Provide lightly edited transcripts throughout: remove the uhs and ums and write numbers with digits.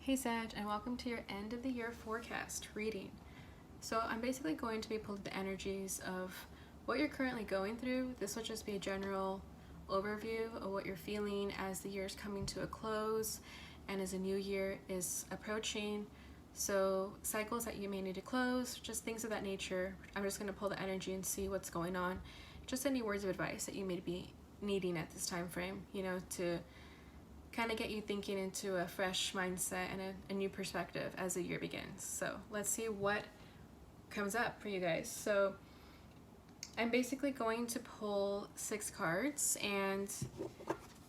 Hey Sag, and welcome to your end of the year forecast reading. So I'm basically going to be pulling the energies of what you're currently going through. This will just be a general overview of what you're feeling as the year is coming to a close and as a new year is approaching. So cycles that you may need to close, just things of that nature. I'm just going to pull the energy and see what's going on. Just any words of advice that you may be needing at this time frame, to kind of get you thinking into a fresh mindset and a new perspective as the year begins. So let's see what comes up for you guys. So I'm basically going to pull 6 cards, and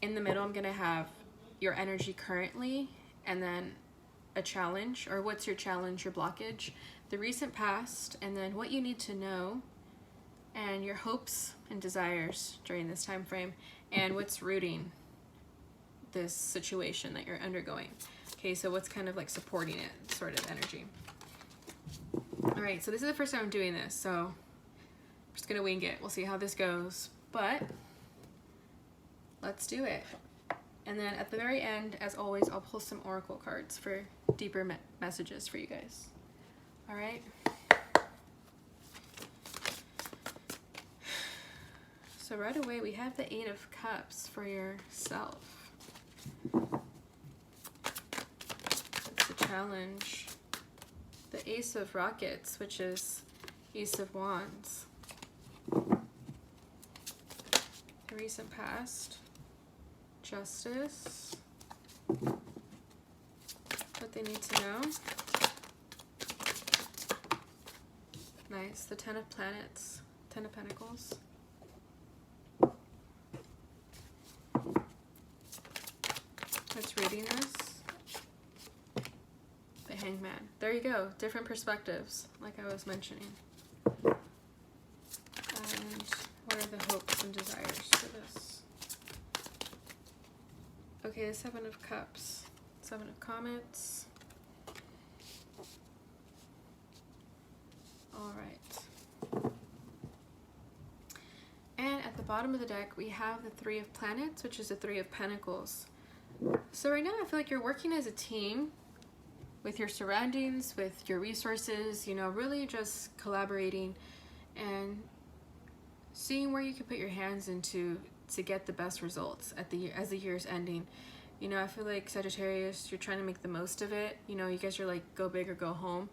in the middle I'm going to have your energy currently, and then a challenge, or what's your challenge, your blockage, the recent past, and then what you need to know, and your hopes and desires during this time frame, and what's rooting this situation that you're undergoing. Okay, so what's kind of like supporting it, sort of energy. All right, so this is the first time I'm doing this, so I'm just gonna wing it. We'll see how this goes, but let's do it. And then at the very end, as always, I'll pull some oracle cards for deeper messages for you guys. All right. So right away, we have the 8 of Cups for yourself. That's the challenge. The Ace of Rockets, which is Ace of Wands. The recent past. Justice. What they need to know. Nice. The 10 of Planets. 10 of Pentacles. That's reading this. The Hangman. There you go. Different perspectives, like I was mentioning. And what are the hopes and desires for this? Okay, the 7 of Cups. 7 of Comets. Alright. And at the bottom of the deck, we have the 3 of Planets, which is the 3 of Pentacles. So right now I feel like you're working as a team with your surroundings, with your resources, really just collaborating and seeing where you can put your hands into to get the best results at the year, as the year's ending. I feel like Sagittarius, you're trying to make the most of it. You guys are like go big or go home.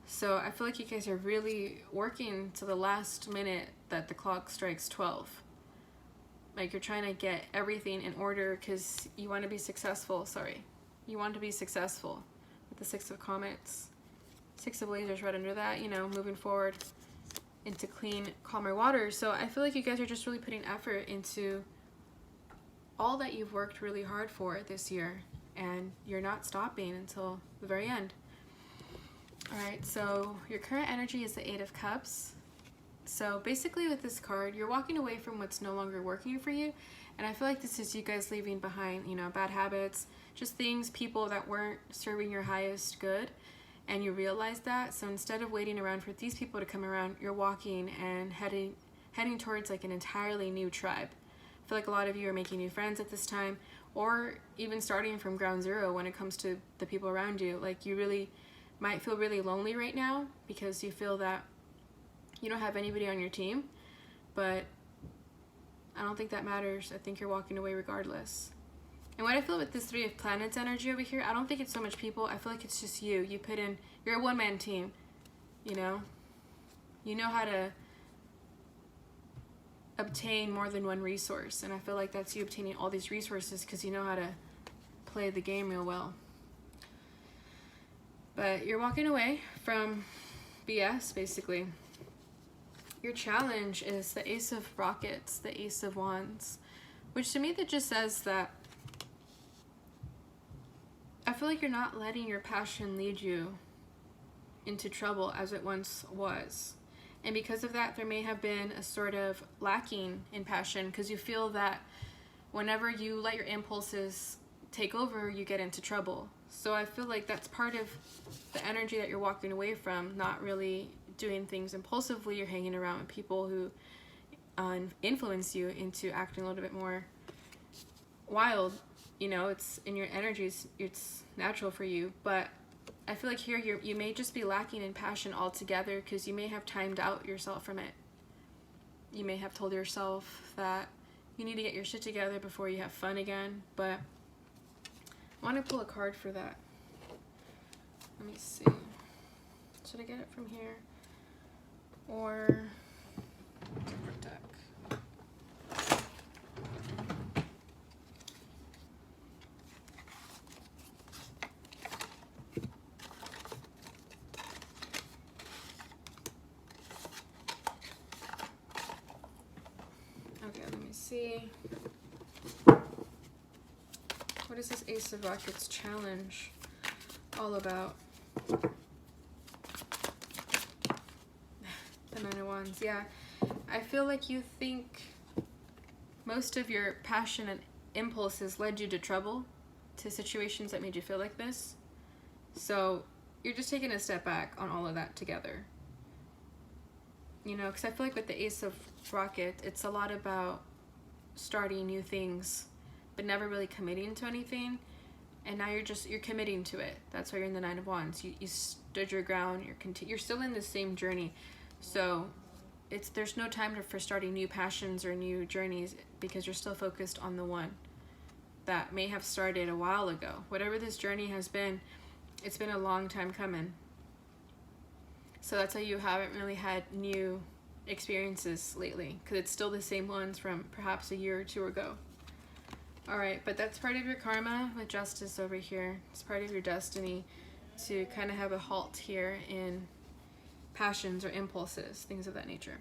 So I feel like you guys are really working to the last minute that the clock strikes 12. Like you're trying to get everything in order because you want to be successful. You want to be successful with the 6 of Comets. 6 of Lasers right under that, moving forward into clean, calmer waters. So I feel like you guys are just really putting effort into all that you've worked really hard for this year, and you're not stopping until the very end. All right, so your current energy is the 8 of Cups. So basically with this card, you're walking away from what's no longer working for you. And I feel like this is you guys leaving behind, bad habits, just things, people that weren't serving your highest good. And you realize that. So instead of waiting around for these people to come around, you're walking and heading towards like an entirely new tribe. I feel like a lot of you are making new friends at this time, or even starting from ground zero when it comes to the people around you. Like you really might feel really lonely right now because you feel that you don't have anybody on your team, but I don't think that matters. I think you're walking away regardless. And what I feel with this 3 of Planets energy over here, I don't think it's so much people. I feel like it's just you. You put in, you're a one-man team, You know how to obtain more than one resource. And I feel like that's you obtaining all these resources because you know how to play the game real well. But you're walking away from BS, basically. Your challenge is the Ace of Rockets, the Ace of Wands, which to me that just says that I feel like you're not letting your passion lead you into trouble as it once was. And because of that, there may have been a sort of lacking in passion because you feel that whenever you let your impulses take over, you get into trouble. So I feel like that's part of the energy that you're walking away from, not really doing things impulsively or hanging around with people who influence you into acting a little bit more wild you know, it's in your energies, it's natural for you. But I feel like here you may just be lacking in passion altogether, because you may have timed out yourself from it. You may have told yourself that you need to get your shit together before you have fun again. But I want to pull a card for that. Let me see. Should I get it from here? Or different deck? Okay, let me see. What is this Ace of Rockets challenge all about? The Nine of Wands, yeah. I feel like you think most of your passion and impulses led you to trouble, to situations that made you feel like this. So you're just taking a step back on all of that together. You know, because I feel like with the Ace of Rockets, it's a lot about starting new things, but never really committing to anything. And now you're committing to it. That's why you're in the Nine of Wands. You stood your ground. You're still in the same journey. So there's no time for starting new passions or new journeys, because you're still focused on the one that may have started a while ago. Whatever this journey has been, it's been a long time coming. So that's why you haven't really had new experiences lately, because it's still the same ones from perhaps a year or two ago. All right, but that's part of your karma with Justice over here. It's part of your destiny to kind of have a halt here in passions or impulses, things of that nature.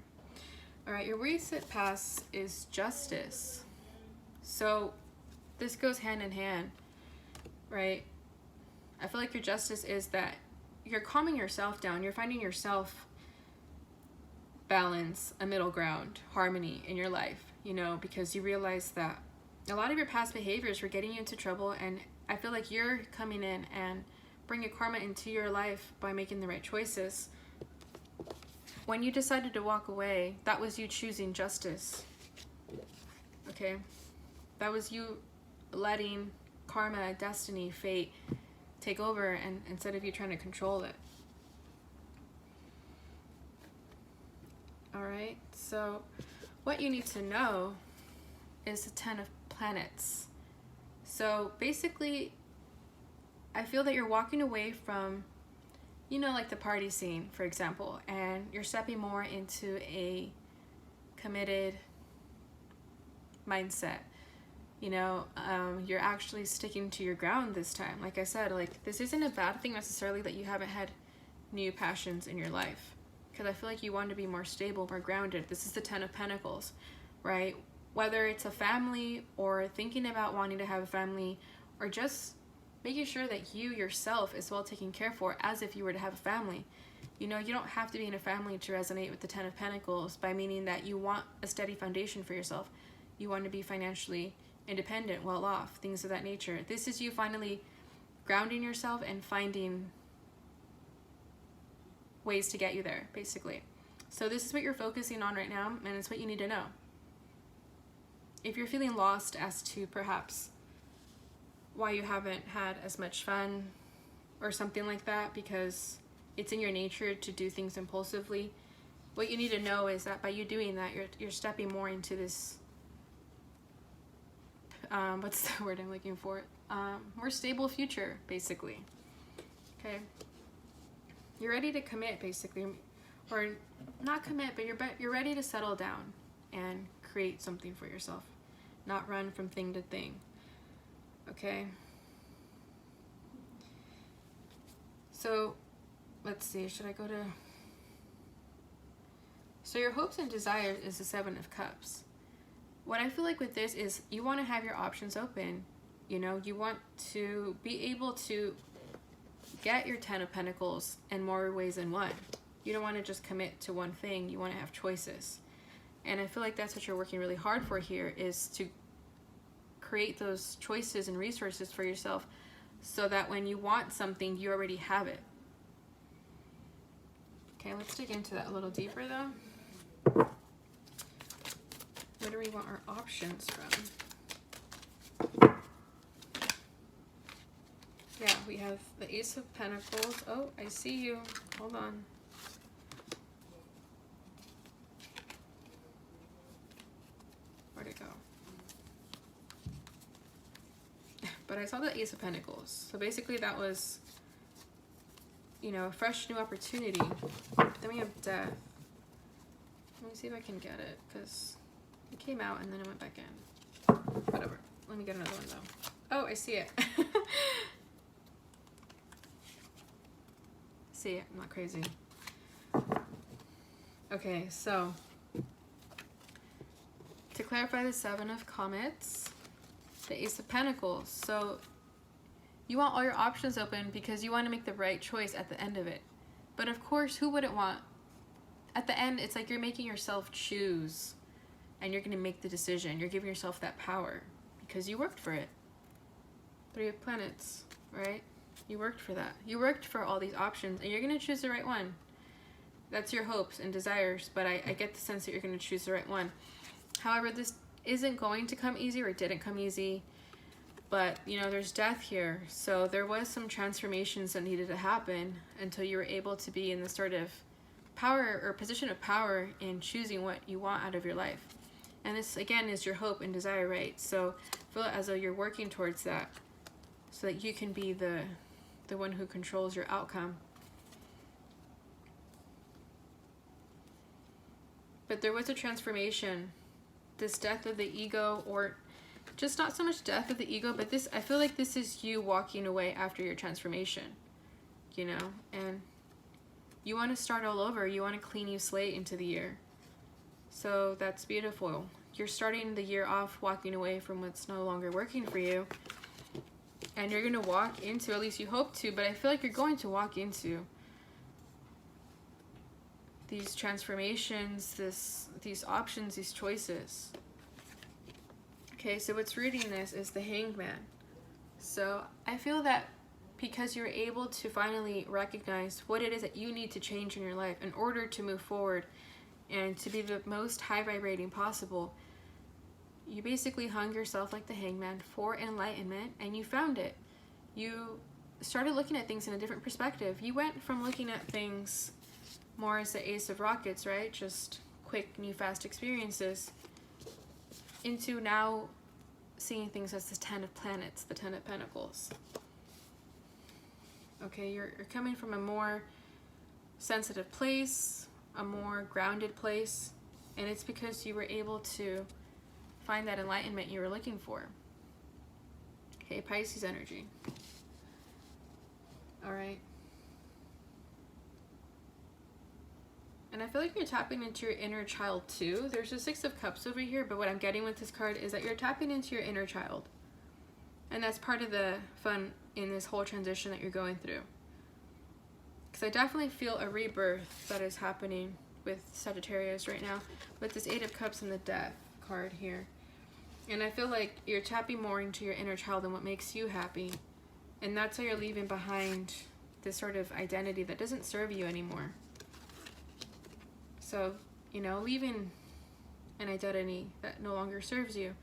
All right, your recent past is Justice. So this goes hand in hand, right? I feel like your Justice is that you're calming yourself down. You're finding yourself balance, a middle ground, harmony in your life, you know, because you realize that a lot of your past behaviors were getting you into trouble. And I feel like you're coming in and bringing karma into your life by making the right choices. When you decided to walk away, that was you choosing justice. Okay? That was you letting karma, destiny, fate take over, and instead of you trying to control it. All right? So what you need to know is the 10 of planets. So basically, I feel that you're walking away from, you know, like the party scene, for example, and you're stepping more into a committed mindset. You know, you're actually sticking to your ground this time. Like I said, like, this isn't a bad thing necessarily that you haven't had new passions in your life, because I feel like you want to be more stable, more grounded. This is the 10 of Pentacles, right? Whether it's a family, or thinking about wanting to have a family, or just making sure that you yourself is well taken care for, as if you were to have a family. You know, you don't have to be in a family to resonate with the 10 of Pentacles, by meaning that you want a steady foundation for yourself. You want to be financially independent, well off, things of that nature. This is you finally grounding yourself and finding ways to get you there, basically. So this is what you're focusing on right now, and it's what you need to know. If you're feeling lost as to perhaps why you haven't had as much fun or something like that, because it's in your nature to do things impulsively, what you need to know is that by you doing that, you're stepping more into this, what's the word I'm looking for? More stable future, basically. Okay. You're ready to commit, basically, or not commit, but you're ready to settle down and create something for yourself, not run from thing to thing. Okay. So let's see, should I go to, so your hopes and desires is the 7 of Cups. What I feel like with this is you want to have your options open. You know, you want to be able to get your 10 of Pentacles in more ways than one. You don't want to just commit to one thing. You want to have choices. And I feel like that's what you're working really hard for here, is to create those choices and resources for yourself, so that when you want something, you already have it. Okay, let's dig into that a little deeper though. Where do we want our options from? we have the Ace of Pentacles. Oh, I see you. Hold on. Where'd it go? But I saw the Ace of Pentacles. So basically that was, you know, a fresh new opportunity. Then we have Death. Let me see if I can get it, because it came out and then it went back in. Whatever. Let me get another one though. Oh, I see it. See it. I'm not crazy. Okay, so to clarify the Seven of Comets, the Ace of Pentacles. So you want all your options open because you want to make the right choice at the end of it. But of course, who wouldn't want? At the end, it's like you're making yourself choose and you're going to make the decision. You're giving yourself that power because you worked for it. Three of Planets, right? You worked for that. You worked for all these options and you're going to choose the right one. That's your hopes and desires, but I get the sense that you're going to choose the right one. However, this isn't going to come easy, or it didn't come easy, but you know, there's death here. So there was some transformations that needed to happen until you were able to be in this sort of power or position of power in choosing what you want out of your life. And this again is your hope and desire, right? So feel as though you're working towards that so that you can be the one who controls your outcome. But there was a transformation, this death of the ego, or just not so much death of the ego, but this, I feel like this is you walking away after your transformation, you know, and you want to start all over. You want to clean your slate into the year. So that's beautiful. You're starting the year off walking away from what's no longer working for you. And you're going to walk into, at least you hope to, but I feel like you're going to walk into these transformations, these options, these choices. Okay, so what's reading this is the Hanged Man. So I feel that because you're able to finally recognize what it is that you need to change in your life in order to move forward and to be the most high vibrating possible, you basically hung yourself like the Hangman for enlightenment, and you found it. You started looking at things in a different perspective. You went from looking at things more as the Ace of Rockets, right? Just quick, new, fast experiences, into now seeing things as the Ten of Planets, the Ten of Pentacles. Okay, you're coming from a more sensitive place, a more grounded place, and it's because you were able to find that enlightenment you were looking for. Okay, Pisces energy. All right. And I feel like you're tapping into your inner child too. There's a Six of Cups over here, but what I'm getting with this card is that you're tapping into your inner child. And that's part of the fun in this whole transition that you're going through. Because I definitely feel a rebirth that is happening with Sagittarius right now, with this Eight of Cups and the Death card here. And I feel like you're tapping more into your inner child and what makes you happy. And that's how you're leaving behind this sort of identity that doesn't serve you anymore. So, you know, leaving an identity that no longer serves you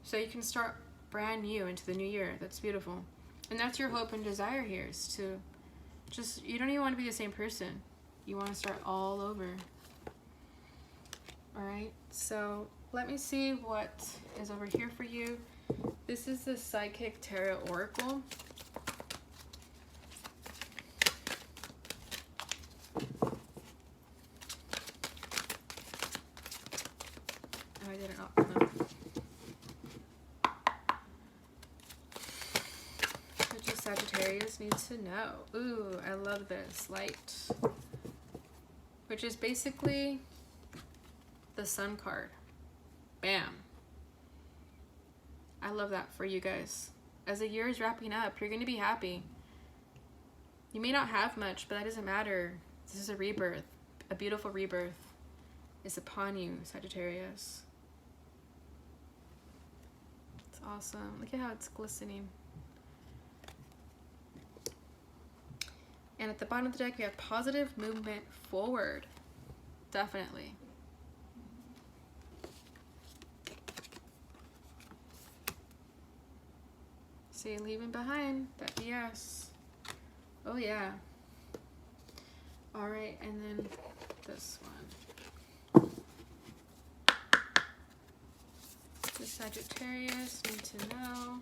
so you can start brand new into the new year. That's beautiful. And that's your hope and desire here, is to just, you don't even want to be the same person. You want to start all over. All right, so let me see what is over here for you. This is the Psychic Tarot Oracle. Oh, I didn't open them. What does Sagittarius need to know? Ooh, I love this. Light. Which is basically the Sun card. Bam. I love that for you guys. As the year is wrapping up, you're going to be happy. You may not have much, but that doesn't matter. This is a rebirth. A beautiful rebirth is upon you, Sagittarius. It's awesome. Look at how it's glistening. And at the bottom of the deck, we have positive movement forward. Definitely. See, leaving behind that BS. Oh yeah. All right, and then this one. The Sagittarius need to know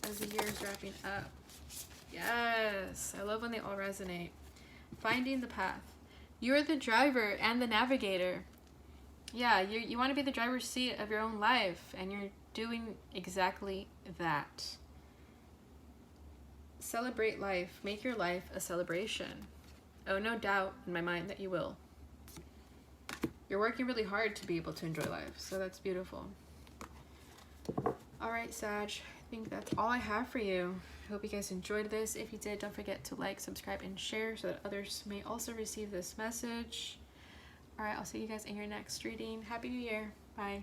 as the year is wrapping up. Yes, I love when they all resonate. Finding the path. You're the driver and the navigator. Yeah, you want to be the driver's seat of your own life, and you're doing exactly that. Celebrate life. Make your life a celebration. Oh, no doubt in my mind that you will. You're working really hard to be able to enjoy life, so that's beautiful. All right, Sag, I think that's all I have for you. I hope you guys enjoyed this. If you did, don't forget to like, subscribe, and share so that others may also receive this message. All right, I'll see you guys in your next reading. Happy New Year. Bye.